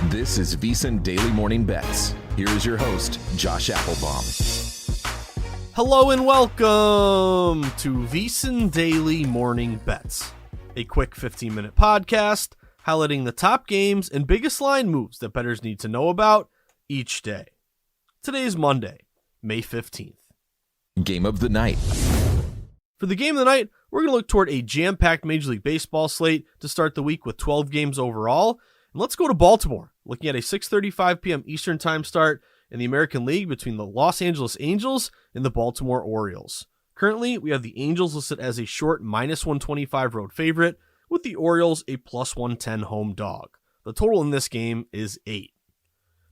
This is VSiN Daily Morning Bets. Here is your host, Josh Appelbaum. Hello and welcome to VSiN Daily Morning Bets, a quick 15-minute podcast highlighting the top games and biggest line moves that bettors need to know about each day. Today is Monday, May 15th. Game of the night. For the game of the night, we're going to look toward a jam-packed Major League Baseball slate to start the week with 12 games overall. And let's go to Baltimore, looking at a 6:35 p.m. Eastern Time start in the American League between the Los Angeles Angels and the Baltimore Orioles. Currently, we have the Angels listed as a short -125 road favorite, with the Orioles a +110 home dog. The total in this game is 8.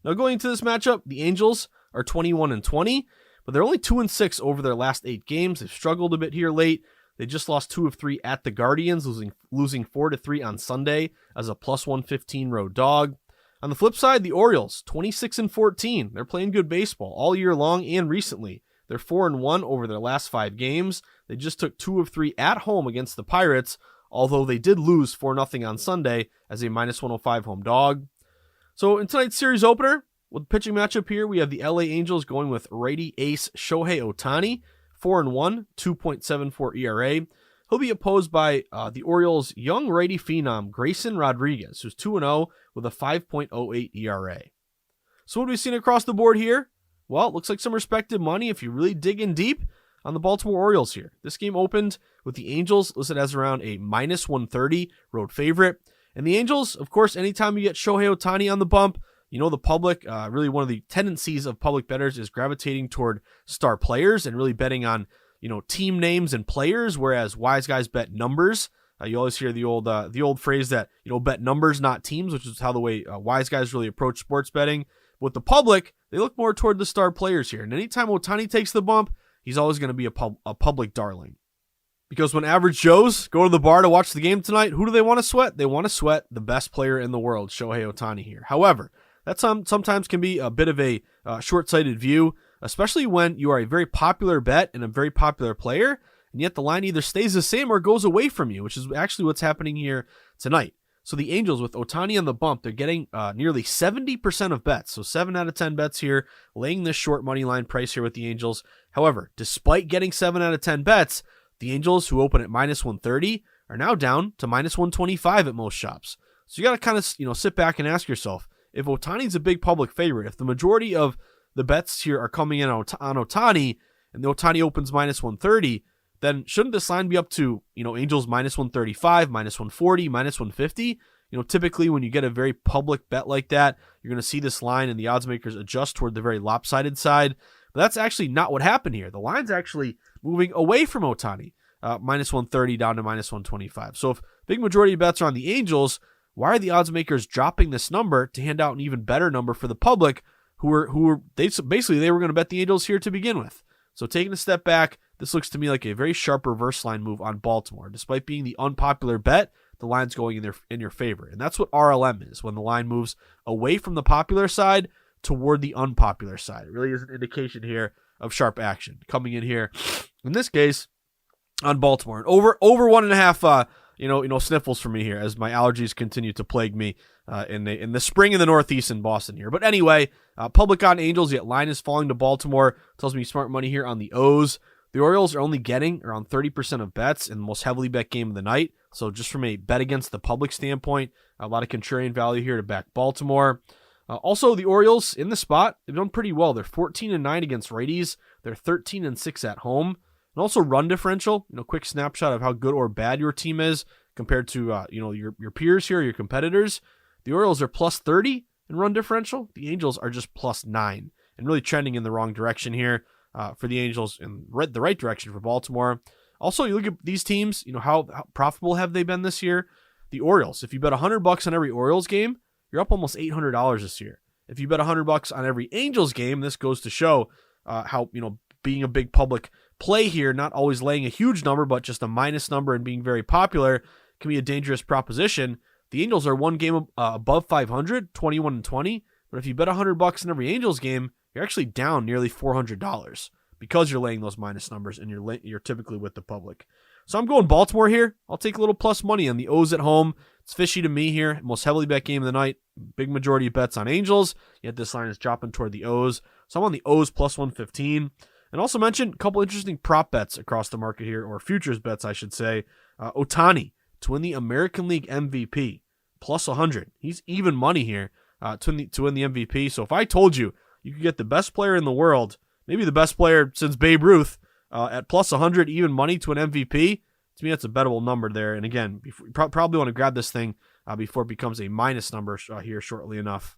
Now going into this matchup, the Angels are 21-20, but they're only 2-6 over their last 8 games. They've struggled a bit here late. They just lost 2 of 3 at the Guardians, losing 4-3 on Sunday as a +115 road dog. On the flip side, the Orioles, 26-14. They're playing good baseball all year long and recently. They're 4-1 over their last 5 games. They just took 2 of 3 at home against the Pirates, although they did lose 4-0 on Sunday as a -105 home dog. So in tonight's series opener, with the pitching matchup here, we have the LA Angels going with righty ace Shohei Ohtani, 4-1, 2.74 ERA. He'll be opposed by the Orioles' young righty phenom, Grayson Rodriguez, who's 2-0 with a 5.08 ERA. So what have we seen across the board here? Well, it looks like some respected money if you really dig in deep on the Baltimore Orioles here. This game opened with the Angels listed as around a -130 road favorite. And the Angels, of course, anytime you get Shohei Ohtani on the bump, you know the public, really one of the tendencies of public bettors is gravitating toward star players and really betting on, team names and players, whereas wise guys bet numbers. You always hear the old phrase that, bet numbers, not teams, which is how the way wise guys really approach sports betting. With the public, they look more toward the star players here. And anytime Ohtani takes the bump, he's always going to be a public darling. Because when average Joes go to the bar to watch the game tonight, who do they want to sweat? They want to sweat the best player in the world, Shohei Ohtani here. However, that sometimes can be a bit of a short-sighted view, especially when you are a very popular bet and a very popular player, and yet the line either stays the same or goes away from you, which is actually what's happening here tonight. So the Angels, with Ohtani on the bump, they're getting nearly 70% of bets. So 7 out of 10 bets here, laying this short money line price here with the Angels. However, despite getting 7 out of 10 bets, the Angels, who open at -130, are now down to -125 at most shops. So you got to kind of sit back and ask yourself, if Ohtani's a big public favorite, if the majority of the bets here are coming in on Ohtani, and the Ohtani opens -130, then shouldn't this line be up to, Angels -135, -140, -150? Typically when you get a very public bet like that, you're going to see this line and the odds makers adjust toward the very lopsided side. But that's actually not what happened here. The line's actually moving away from Ohtani, -130 down to -125. So if big majority of bets are on the Angels, why are the odds makers dropping this number to hand out an even better number for the public who were they were going to bet the Angels here to begin with? So taking a step back, this looks to me like a very sharp reverse line move on Baltimore. Despite being the unpopular bet, the line's going in your favor. And that's what RLM is, when the line moves away from the popular side toward the unpopular side. It really is an indication here of sharp action coming in here. In this case, on Baltimore, and over 1.5 sniffles for me here as my allergies continue to plague me in the spring in the Northeast in Boston here. But anyway, public on Angels, yet line is falling to Baltimore. Tells me smart money here on the O's. The Orioles are only getting around 30% of bets in the most heavily bet game of the night. So just from a bet against the public standpoint, a lot of contrarian value here to back Baltimore. Also, the Orioles in the spot, they've done pretty well. They're 14-9 against righties. They're 13-6 at home. And also run differential, quick snapshot of how good or bad your team is compared to, your peers here, your competitors. The Orioles are +30 in run differential. The Angels are just +9 and really trending in the wrong direction here for the Angels and the right direction for Baltimore. Also, you look at these teams, how profitable have they been this year? The Orioles, if you bet $100 on every Orioles game, you're up almost $800 this year. If you bet $100 on every Angels game, this goes to show how, being a big public play here, not always laying a huge number, but just a minus number and being very popular can be a dangerous proposition. The Angels are one game above 500, 21-20, but if you bet $100 in every Angels game, you're actually down nearly $400 because you're laying those minus numbers and you're typically with the public. So I'm going Baltimore here. I'll take a little plus money on the O's at home. It's fishy to me here. Most heavily bet game of the night. big majority of bets on Angels, yet this line is dropping toward the O's. So I'm on the O's plus 115. And also mention a couple interesting prop bets across the market here, or futures bets, I should say. Ohtani to win the American League MVP, plus 100. He's even money here to win the MVP. So if I told you you could get the best player in the world, maybe the best player since Babe Ruth, at plus 100 even money to an MVP, to me that's a bettable number there. And again, you probably want to grab this thing before it becomes a minus number here shortly enough.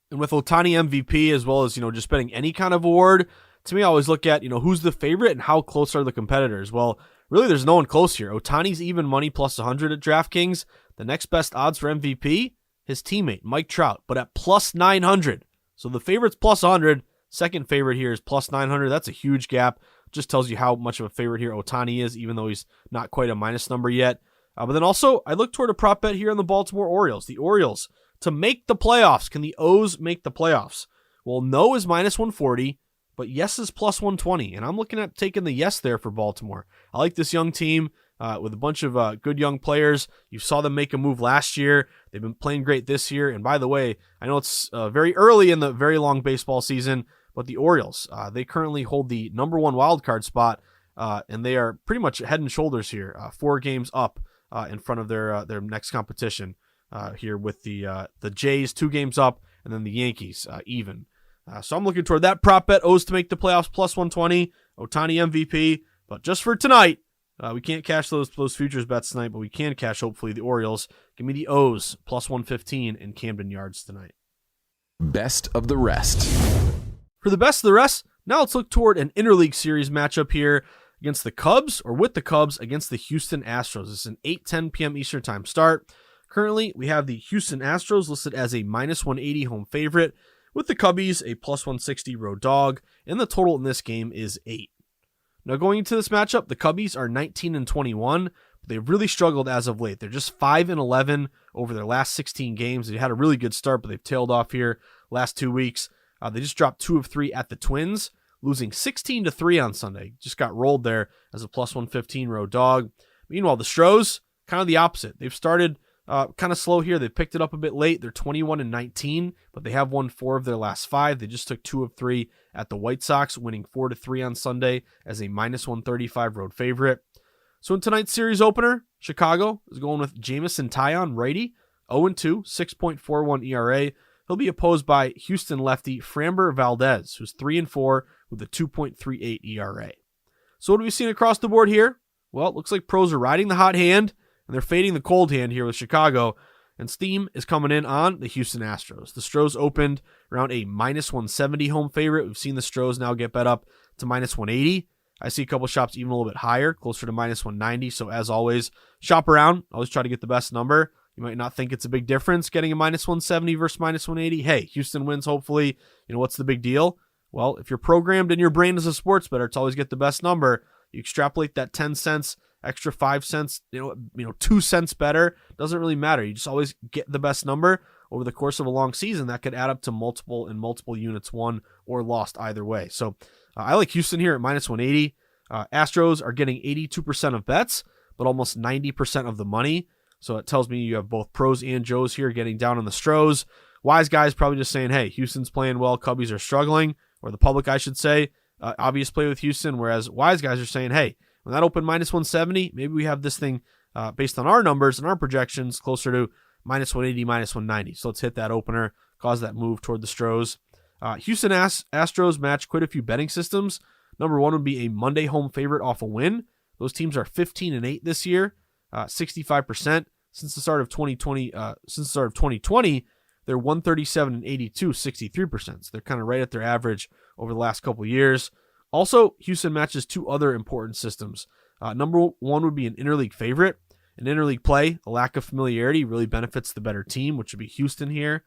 And with Ohtani MVP, as well as, just betting any kind of award, to me, I always look at, who's the favorite and how close are the competitors. Well, really, there's no one close here. Ohtani's even money plus 100 at DraftKings. The next best odds for MVP, his teammate, Mike Trout, but at plus 900. So the favorite's plus 100. Second favorite here is plus 900. That's a huge gap. Just tells you how much of a favorite here Ohtani is, even though he's not quite a minus number yet. But then also, I look toward a prop bet here on the Baltimore Orioles. The Orioles to make the playoffs. Can the O's make the playoffs? Well, no is minus 140. But yes is plus 120, and I'm looking at taking the yes there for Baltimore. I like this young team with a bunch of good young players. You saw them make a move last year. They've been playing great this year. And by the way, I know it's very early in the very long baseball season, but the Orioles, they currently hold the number one wildcard spot, and they are pretty much head and shoulders here, 4 games up in front of their next competition here with the Jays 2 games up, and then the Yankees even. So I'm looking toward that prop bet. O's to make the playoffs plus 120. Ohtani MVP. But just for tonight, we can't cash those futures bets tonight, but we can cash hopefully the Orioles. Give me the O's plus 115 in Camden Yards tonight. Best of the rest. For the best of the rest, now let's look toward an interleague series matchup here against the Cubs, or with the Cubs against the Houston Astros. It's an 8:10 p.m. Eastern time start. Currently, we have the Houston Astros listed as a minus 180 home favorite, with the Cubbies a plus 160 road dog, and the total in this game is 8. Now going into this matchup, the Cubbies are 19-21, but they've really struggled as of late. They're just 5-11 over their last 16 games. They had a really good start, but they've tailed off here last 2 weeks. They just dropped 2 of 3 at the Twins, losing 16-3 on Sunday. Just got rolled there as a plus 115 road dog. Meanwhile, the Stros, kind of the opposite. They've started kind of slow here. They picked it up a bit late. They're 21-19, but they have won 4 of their last 5. They just took 2 of 3 at the White Sox, winning 4-3 on Sunday as a minus 135 road favorite. So in tonight's series opener, Chicago is going with Jameson Taillon, righty, 0-2, 6.41 ERA. He'll be opposed by Houston lefty Framber Valdez, who's 3-4 with a 2.38 ERA. So what have we seen across the board here? Well, it looks like pros are riding the hot hand, and they're fading the cold hand here with Chicago, and steam is coming in on the Houston Astros. The Stros opened around a minus 170 home favorite. We've seen the Stros now get bet up to minus 180. I see a couple shops even a little bit higher, closer to minus 190. So as always, shop around. Always try to get the best number. You might not think it's a big difference getting a minus 170 versus minus 180. Hey, Houston wins, hopefully. What's the big deal? Well, if you're programmed in your brain as a sports bettor to always get the best number, you extrapolate that 10 cents, extra 5 cents, 2 cents better. Doesn't really matter. You just always get the best number over the course of a long season. That could add up to multiple units won or lost either way. So I like Houston here at minus 180. Astros are getting 82% of bets, but almost 90% of the money. So it tells me you have both pros and Joes here getting down on the Stros. Wise guys probably just saying, hey, Houston's playing well, Cubbies are struggling, or the public, I should say. Obvious play with Houston, whereas wise guys are saying, hey, when that opened minus 170, maybe we have this thing based on our numbers and our projections closer to minus 180, minus 190. So let's hit that opener, cause that move toward the Stros. Houston Astros match quite a few betting systems. Number one would be a Monday home favorite off a win. Those teams are 15-8 this year, 65%. Since the start of 2020, they're 137-82, 63%. So they're kind of right at their average over the last couple of years. Also, Houston matches 2 other important systems. Number one would be an interleague favorite. In interleague play, a lack of familiarity really benefits the better team, which would be Houston here.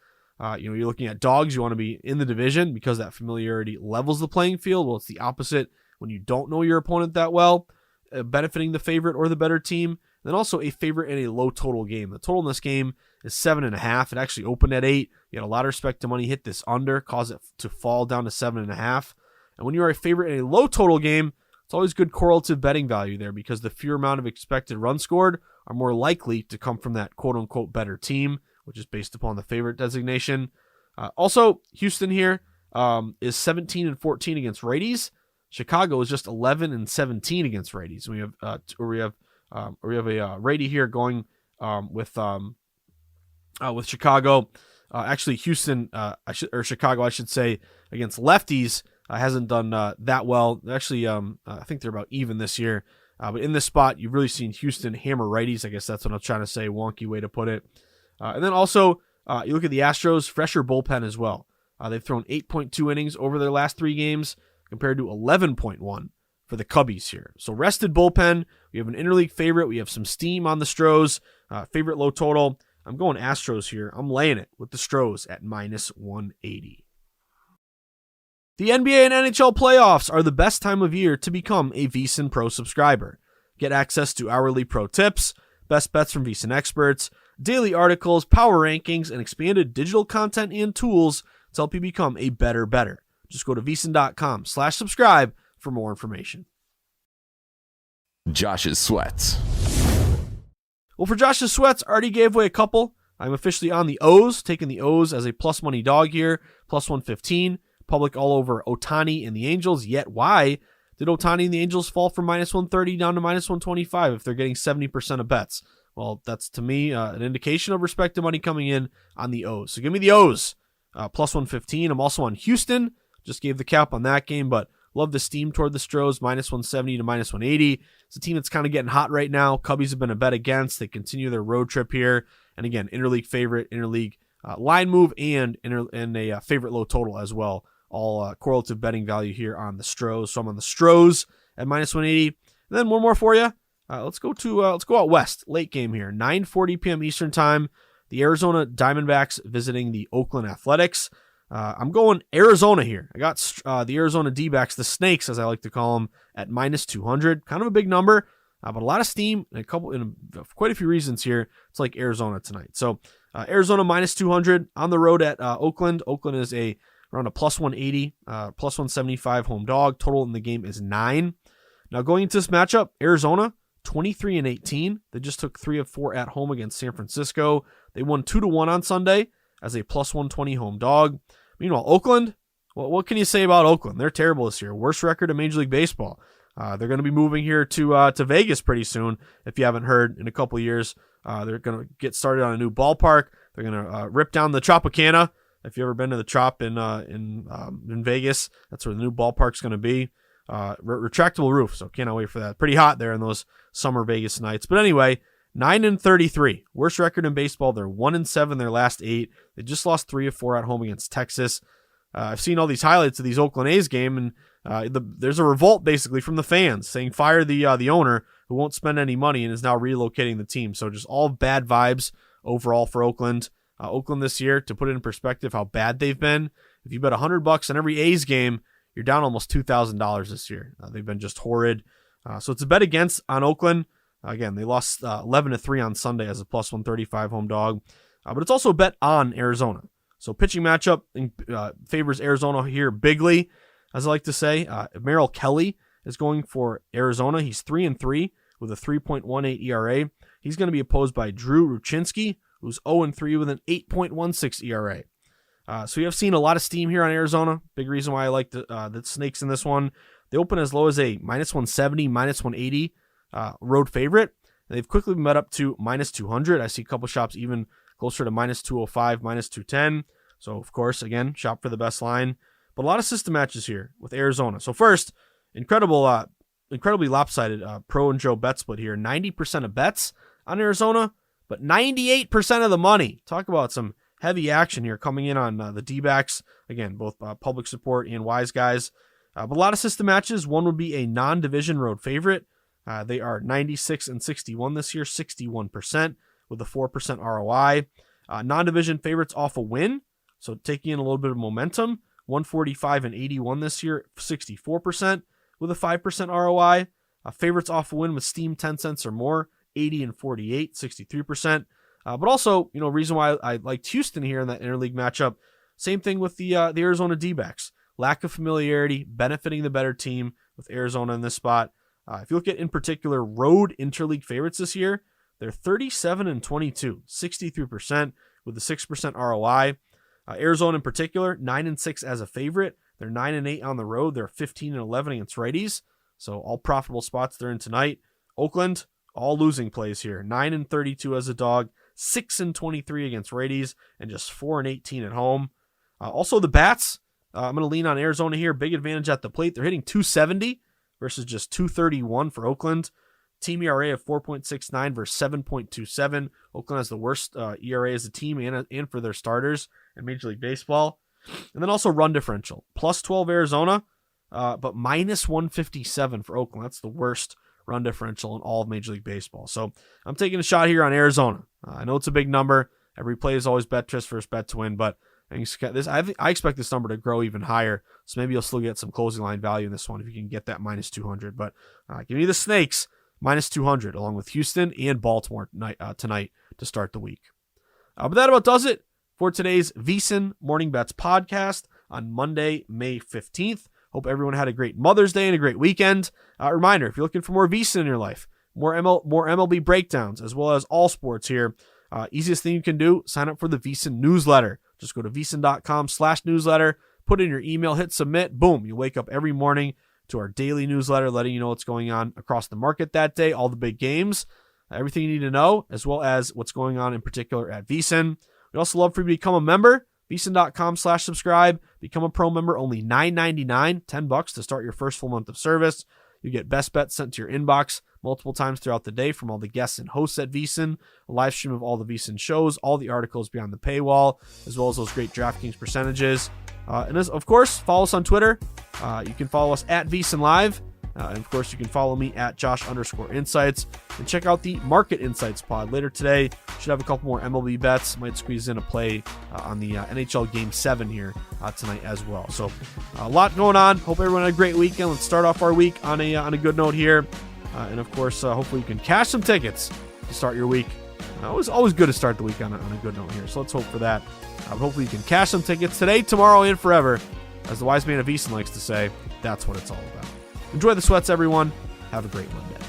You're looking at dogs, you want to be in the division because that familiarity levels the playing field. Well, it's the opposite when you don't know your opponent that well, benefiting the favorite or the better team. And then also a favorite in a low total game. The total in this game is 7.5. It actually opened at 8. You had a lot of respect to money, hit this under, cause it to fall down to 7.5. And when you are a favorite in a low total game, it's always good correlative betting value there because the fewer amount of expected runs scored are more likely to come from that quote-unquote better team, which is based upon the favorite designation. Also, Houston here is 17-14 against righties. Chicago is just 11-17 against righties. We have a righty here going with Chicago. Actually, Houston Chicago, I should say, against lefties hasn't done that well. Actually, I think they're about even this year. But in this spot, you've really seen Houston hammer righties. I guess that's what I'm trying to say. Wonky way to put it. And then also, you look at the Astros, fresher bullpen as well. They've thrown 8.2 innings over their last 3 games compared to 11.1 for the Cubbies here. So rested bullpen. We have an interleague favorite. We have some steam on the Stros. Favorite low total. I'm going Astros here. I'm laying it with the Stros at -180. The NBA and NHL playoffs are the best time of year to become a VSiN Pro subscriber. Get access to hourly pro tips, best bets from VSiN experts, daily articles, power rankings, and expanded digital content and tools to help you become a better. Just go to vsin.com/subscribe for more information. Josh's sweats. Well, for Josh's sweats, already gave away a couple. I'm officially on the O's, taking the O's as a plus money dog here, plus 115. Public all over Ohtani and the Angels. Yet why did Ohtani and the Angels fall from -130 down to -125 if they're getting 70% of bets? Well, that's to me an indication of respected money coming in on the O's. So give me the O's, plus 115. I'm also on Houston. Just gave the cap on that game, but love the steam toward the Stros, -170 to -180. It's a team that's kind of getting hot right now. Cubbies have been a bet against. They continue their road trip here. And again, interleague favorite, interleague line move, and a favorite low total as well. All correlative betting value here on the Stros. So I'm on the Stros at -180. And then one more for you. Let's go out west. Late game here, 9:40 p.m. Eastern time. The Arizona Diamondbacks visiting the Oakland Athletics. I'm going Arizona here. I got the Arizona D-backs, the Snakes as I like to call them, at -200. Kind of a big number, but a lot of steam and quite a few reasons here. It's like Arizona tonight. So Arizona -200 on the road at Oakland. Oakland is around a plus 180, plus 175 home dog. Total in the game is 9. Now going into this matchup, Arizona 23-18. They just took 3 of 4 at home against San Francisco. They won 2-1 on Sunday as a plus 120 home dog. Meanwhile, Oakland, well, what can you say about Oakland? They're terrible this year. Worst record in Major League Baseball. They're going to be moving here to Vegas pretty soon. If you haven't heard, in a couple of years, they're going to get started on a new ballpark. They're going to rip down the Tropicana. If you've ever been to the Trop in Vegas, that's where the new ballpark's going to be. Retractable roof, so cannot wait for that. Pretty hot there in those summer Vegas nights. But anyway, 9-33, worst record in baseball. They're 1-7 their last 8. They just lost 3 of 4 at home against Texas. I've seen all these highlights of these Oakland A's game, and there's a revolt basically from the fans saying fire the owner who won't spend any money and is now relocating the team. So just all bad vibes overall for Oakland. Oakland this year, to put it in perspective how bad they've been, if you bet $100 on every A's game, you're down almost $2,000 this year. They've been just horrid. So it's a bet against on Oakland. Again, they lost 11-3 on Sunday as a plus 135 home dog. But it's also a bet on Arizona. So pitching matchup favors Arizona here bigly, as I like to say. Merrill Kelly is going for Arizona. He's 3-3 with a 3.18 ERA. He's going to be opposed by Drew Ruchinski, who's 0-3 with an 8.16 ERA. So you have seen a lot of steam here on Arizona. Big reason why I like the Snakes in this one. They open as low as a -170, -180 road favorite. And they've quickly met up to -200. I see a couple shops even closer to -205, -210. So, of course, again, shop for the best line. But a lot of system matches here with Arizona. So first, incredibly lopsided Pro and Joe bet split here. 90% of bets on Arizona, but 98% of the money. Talk about some heavy action here coming in on the D-backs. Again, both public support and wise guys. But a lot of system matches. One would be a non-division road favorite. They are 96-61 this year, 61% with a 4% ROI. Non-division favorites off a win, so taking in a little bit of momentum. 145-81 this year, 64% with a 5% ROI. Favorites off a win with steam 10 cents or more, 80-48, 63%. But also, reason why I liked Houston here in that interleague matchup. Same thing with the Arizona D-backs. Lack of familiarity, benefiting the better team with Arizona in this spot. If you look at, in particular, road interleague favorites this year, they're 37-22, 63% with a 6% ROI. Arizona in particular, 9-6 as a favorite. They're 9-8 on the road. They're 15-11 against righties. So all profitable spots they're in tonight. Oakland, all losing plays here. 9-32 as a dog, 6-23 against righties, and just 4-18 at home. Also the bats, I'm going to lean on Arizona here. Big advantage at the plate. They're hitting 270 versus just 231 for Oakland. Team ERA of 4.69 versus 7.27. Oakland has the worst ERA as a team and for their starters in Major League Baseball. And then also run differential. Plus 12 Arizona, but minus 157 for Oakland. That's the worst run differential in all of Major League Baseball. So I'm taking a shot here on Arizona. I know it's a big number. Every play is always bet twist first bet to win, but I expect this number to grow even higher. So maybe you'll still get some closing line value in this one if you can get that minus 200. But give me the Snakes minus 200 along with Houston and Baltimore tonight to start the week. But that about does it for today's VSiN Morning Bets podcast on Monday, May 15th. Hope everyone had a great Mother's Day and a great weekend. Reminder, if you're looking for more VSiN in your life, more MLB breakdowns, as well as all sports here, easiest thing you can do, sign up for the VSiN newsletter. Just go to vsin.com/newsletter, put in your email, hit submit, boom, you wake up every morning to our daily newsletter letting you know what's going on across the market that day, all the big games, everything you need to know, as well as what's going on in particular at VSiN. We'd also love for you to become a member. VSiN.com/subscribe. Become a pro member, only $9.99, $10 to start your first full month of service. You get best bets sent to your inbox multiple times throughout the day from all the guests and hosts at VSiN, a live stream of all the VSiN shows, all the articles beyond the paywall, as well as those great DraftKings percentages. And of course, follow us on Twitter. You can follow us at VSiN Live. And of course, you can follow me at Josh_Insights and check out the Market Insights pod later today. Should have a couple more MLB bets. Might squeeze in a play on the NHL Game 7 here tonight as well. So a lot going on. Hope everyone had a great weekend. Let's start off our week on a good note here. And of course, hopefully you can cash some tickets to start your week. Always good to start the week on a good note here. So let's hope for that. But hopefully you can cash some tickets today, tomorrow, and forever. As the wise man of VSiN likes to say, that's what it's all about. Enjoy the sweats, everyone. Have a great Monday.